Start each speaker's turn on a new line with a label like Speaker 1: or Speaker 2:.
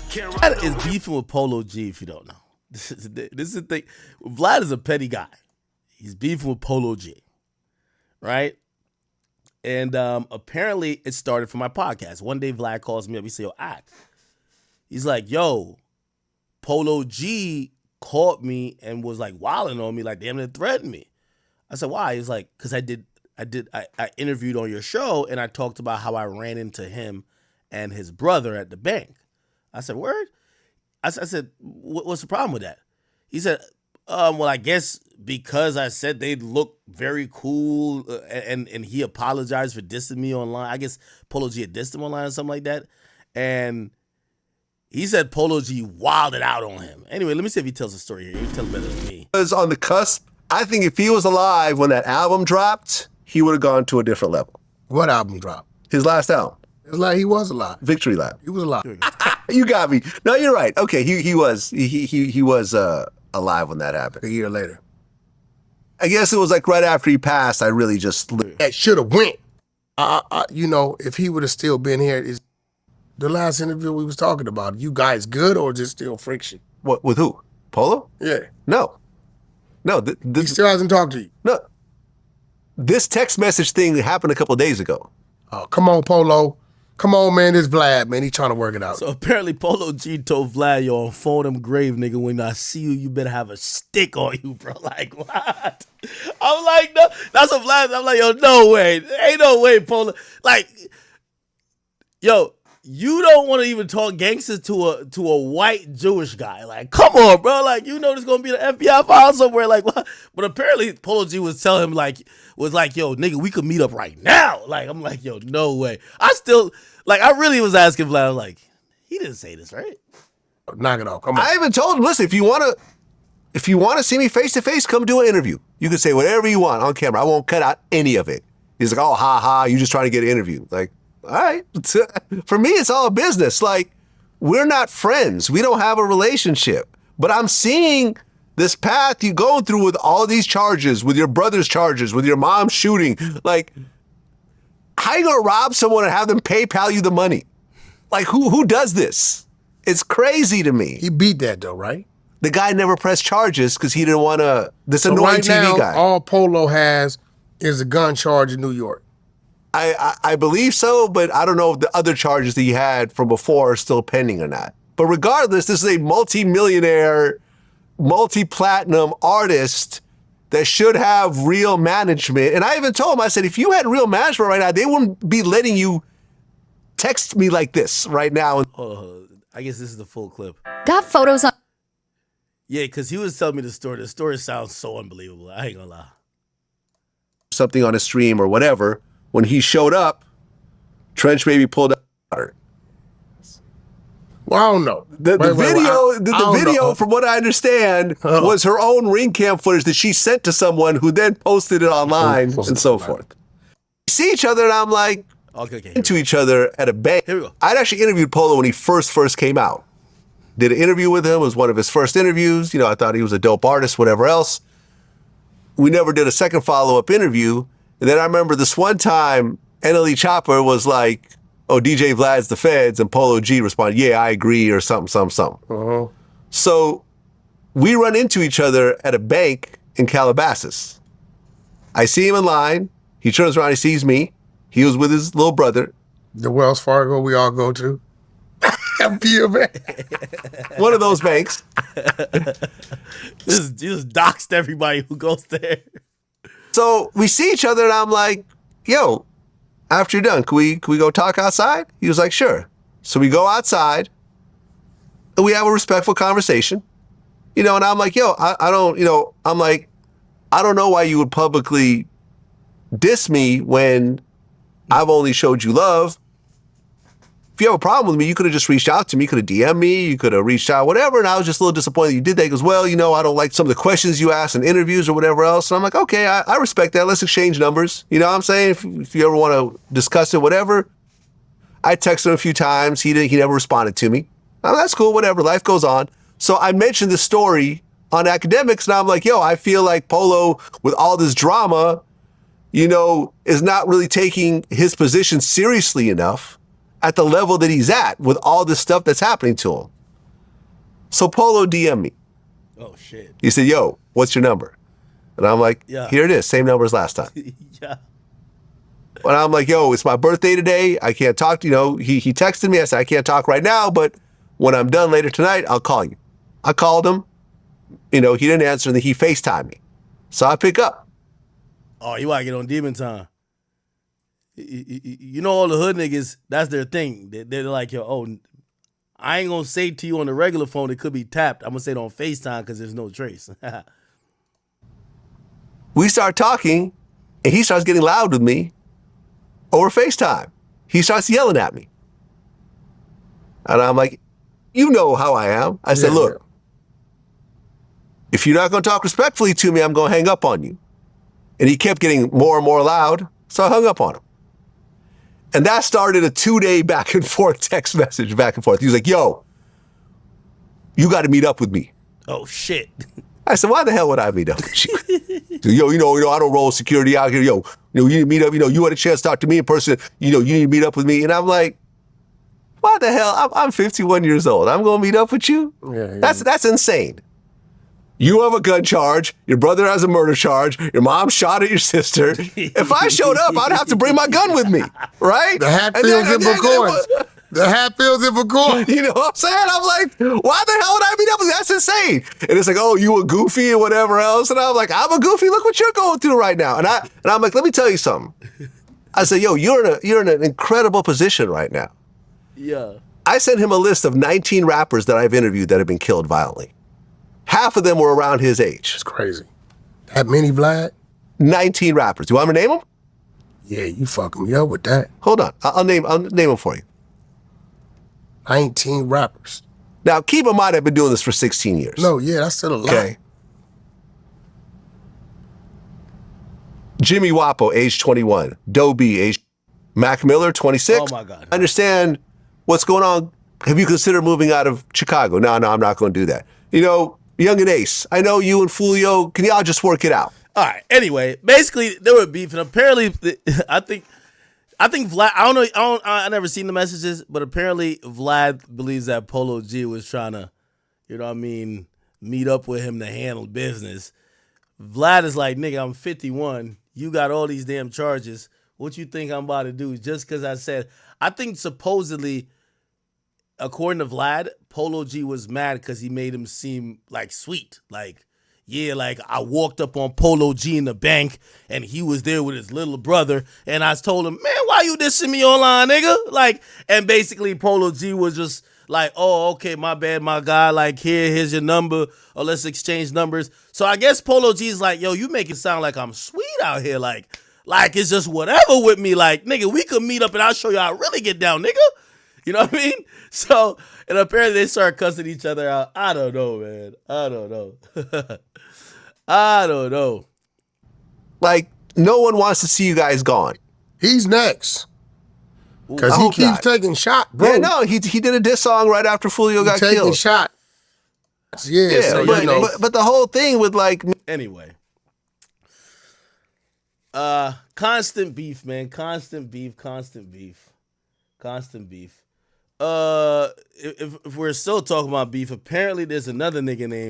Speaker 1: Vlad is beefing with Polo G, if you don't know. This is the thing. Vlad is a petty guy. He's beefing with Polo G, right? And apparently it started from my podcast. One day Vlad calls me up. He said, yo, Ak. He's like, yo, Polo G caught me and was like wilding on me, like damn near threatened me. I said, why? He's like, because I interviewed on your show and I talked about how I ran into him and his brother at the bank. I said, word? I said, what's the problem with that? He said, well, I guess because I said they look very cool and he apologized for dissing me online. I guess Polo G had dissed him online or something like that. And he said Polo G wilded out on him. Anyway, let me see if he tells the story here. He tell it better than me.
Speaker 2: Was on the cusp. I think if he was alive when that album dropped, he would have gone to a different level.
Speaker 3: What album dropped?
Speaker 2: His last album.
Speaker 3: It's like he was alive.
Speaker 2: Victory Lap.
Speaker 3: He was alive.
Speaker 2: You got me. No, you're right. Okay, he was alive when that happened.
Speaker 3: A year later.
Speaker 2: I guess it was like right after he passed. I really just
Speaker 3: that should have went. You know, if he would have still been here, is the last interview we was talking about. You guys good or just still friction?
Speaker 2: What with who? Polo?
Speaker 3: Yeah.
Speaker 2: No.
Speaker 3: He still hasn't talked to you.
Speaker 2: No. This text message thing happened a couple of days ago.
Speaker 3: Oh, come on, Polo. Come on, man. This Vlad, man. He trying to work it out.
Speaker 1: So apparently Polo G told Vlad, yo, on phone him grave, nigga, when I see you, you better have a stick on you, bro. Like, what? I'm like, no. That's what Vlad, I'm like, yo, no way. Ain't no way, Polo. Like, yo, you don't want to even talk gangsters to a white Jewish guy. Like, come on, bro. Like, you know there's going to be an FBI file somewhere. Like, what? But apparently Polo G was telling him, like, yo, nigga, we could meet up right now. Like, I'm like, yo, no way. I really was asking Vlad, I was like, he didn't say this, right?
Speaker 3: Knock it off. Come on.
Speaker 2: I even told him, listen, if you want to see me face to face, come do an interview. You can say whatever you want on camera. I won't cut out any of it. He's like, oh, ha, ha, you just trying to get an interview. Like, all right. For me, it's all business. Like, we're not friends. We don't have a relationship. But I'm seeing this path you're going through with all these charges, with your brother's charges, with your mom's shooting. Like, how you going to rob someone and have them PayPal you the money? Like, who does this? It's crazy to me.
Speaker 3: He beat that, though, right?
Speaker 2: The guy never pressed charges because he didn't want to. This
Speaker 3: so
Speaker 2: annoying
Speaker 3: right
Speaker 2: TV
Speaker 3: now,
Speaker 2: guy.
Speaker 3: All Polo has is a gun charge in New York.
Speaker 2: I believe so, but I don't know if the other charges that he had from before are still pending or not. But regardless, this is a multi-millionaire, multi-platinum artist that should have real management. And I even told him, I said, if you had real management right now, they wouldn't be letting you text me like this right now.
Speaker 1: I guess this is the full clip.
Speaker 4: Got photos on.
Speaker 1: Yeah, because he was telling me the story. The story sounds so unbelievable. I ain't gonna lie.
Speaker 2: Something on a stream or whatever. When he showed up, Trench Baby pulled out her.
Speaker 3: Well, I don't know.
Speaker 2: The video, from what I understand, was her own ring cam footage that she sent to someone who then posted it online and so forth. We see each other and I'm like, into each other at a bank.
Speaker 1: Here we go.
Speaker 2: I'd actually interviewed Polo when he first came out. Did an interview with him. It was one of his first interviews. You know, I thought he was a dope artist, whatever else. We never did a second follow-up interview. And then I remember this one time, NLE Chopper was like, oh, DJ Vlad's the feds, and Polo G responded, yeah, I agree, or something. So we run into each other at a bank in Calabasas. I see him in line. He turns around, he sees me. He was with his little brother.
Speaker 3: The Wells Fargo we all go to.
Speaker 2: One of those banks.
Speaker 1: Just doxed everybody who goes there.
Speaker 2: So we see each other and I'm like, yo, after you're done, can we go talk outside? He was like, sure. So we go outside and we have a respectful conversation, you know, and I'm like, yo, I don't know why you would publicly diss me when I've only showed you love. If you have a problem with me, you could have just reached out to me. You could have DM'd me. You could have reached out, whatever. And I was just a little disappointed you did that. He goes, well, you know, I don't like some of the questions you ask in interviews or whatever else. And I'm like, okay, I respect that. Let's exchange numbers. You know what I'm saying? If you ever want to discuss it, whatever. I texted him a few times. He never responded to me. Oh, that's cool. Whatever. Life goes on. So I mentioned the story on Akademiks, and I'm like, yo, I feel like Polo, with all this drama, you know, is not really taking his position seriously enough. at the level that he's at with all this stuff that's happening to him. So Polo DM me.
Speaker 1: Oh shit.
Speaker 2: He said, yo, what's your number? And I'm like,
Speaker 1: Yeah.
Speaker 2: here it is, same number as last time.
Speaker 1: Yeah.
Speaker 2: But I'm like, yo, it's my birthday today. I can't talk to you. He texted me. I said, I can't talk right now, but when I'm done later tonight, I'll call you. I called him. He didn't answer, and then he FaceTimed me. So I pick up.
Speaker 1: Oh, you want to get on demon time. You know, all the hood niggas, that's their thing. They're like, yo, I ain't going to say to you on the regular phone, it could be tapped. I'm going to say it on FaceTime because there's no trace.
Speaker 2: We start talking, and he starts getting loud with me over FaceTime. He starts yelling at me. And I'm like, you know how I am. I said, look, if you're not going to talk respectfully to me, I'm going to hang up on you. And he kept getting more and more loud, so I hung up on him. And that started a 2-day back and forth text message, back and forth. He was like, yo, you got to meet up with me.
Speaker 1: Oh, shit.
Speaker 2: I said, why the hell would I meet up with you? Yo, I don't roll security out here. Yo, you need to meet up. You had a chance to talk to me in person. You need to meet up with me. And I'm like, why the hell? I'm 51 years old. I'm going to meet up with you?
Speaker 3: Yeah.
Speaker 2: That's insane. You have a gun charge. Your brother has a murder charge. Your mom shot at your sister. If I showed up, I'd have to bring my gun with me, right?
Speaker 3: The Hatfields and McCoys. The Hatfields and McCoys.
Speaker 2: You know what I'm saying? I'm like, why the hell would I meet up with you? That's insane. And it's like, oh, you a goofy and whatever else. And I'm like, I'm a goofy. Look what you're going through right now. And I'm like, let me tell you something. I said, yo, you're in an incredible position right now.
Speaker 1: Yeah.
Speaker 2: I sent him a list of 19 rappers that I've interviewed that have been killed violently. Half of them were around his age.
Speaker 3: It's crazy. That many, Vlad?
Speaker 2: 19 rappers. Do you want me to name them?
Speaker 3: Yeah, you fucking me up with that.
Speaker 2: Hold on. I'll name them for you.
Speaker 3: 19 rappers.
Speaker 2: Now, keep in mind, I've been doing this for 16 years.
Speaker 3: No, yeah, that's still a lot.
Speaker 2: Okay. Jimmy Wapo, age 21. Doe B, age... Mac Miller, 26.
Speaker 1: Oh, my God.
Speaker 2: I understand what's going on. Have you considered moving out of Chicago? No, I'm not going to do that. Young and Ace, I know you and Fulio, can y'all just work it out?
Speaker 1: All right. Anyway, basically, they were beefing. Apparently, I think Vlad, I don't know, I never seen the messages, but apparently Vlad believes that Polo G was trying to, meet up with him to handle business. Vlad is like, nigga, I'm 51. You got all these damn charges. What you think I'm about to do? Just because I think supposedly, according to Vlad, Polo G was mad because he made him seem like sweet. Like, yeah, like I walked up on Polo G in the bank and he was there with his little brother. And I told him, man, why you dissing me online, nigga? Like, and basically Polo G was just like, oh, okay, my bad, my guy. Like, here's your number, or let's exchange numbers. So I guess Polo G's like, yo, you make it sound like I'm sweet out here. Like it's just whatever with me. Like, nigga, we could meet up and I'll show you how I really get down, nigga. You know what I mean? So, and apparently they start cussing each other out. I don't know, man. I don't know. I don't know.
Speaker 2: Like, no one wants to see you guys gone.
Speaker 3: He's next. Because
Speaker 2: I
Speaker 3: he
Speaker 2: hope
Speaker 3: keeps
Speaker 2: not.
Speaker 3: taking shots, bro.
Speaker 2: Yeah, no, he did a diss song right after Fulio got
Speaker 3: taking
Speaker 2: killed.
Speaker 3: shots. Yeah,
Speaker 2: Yeah,
Speaker 3: so
Speaker 2: but the whole thing with like...
Speaker 1: Anyway. Constant beef, man. Constant beef. If we're still talking about beef, apparently there's another nigga named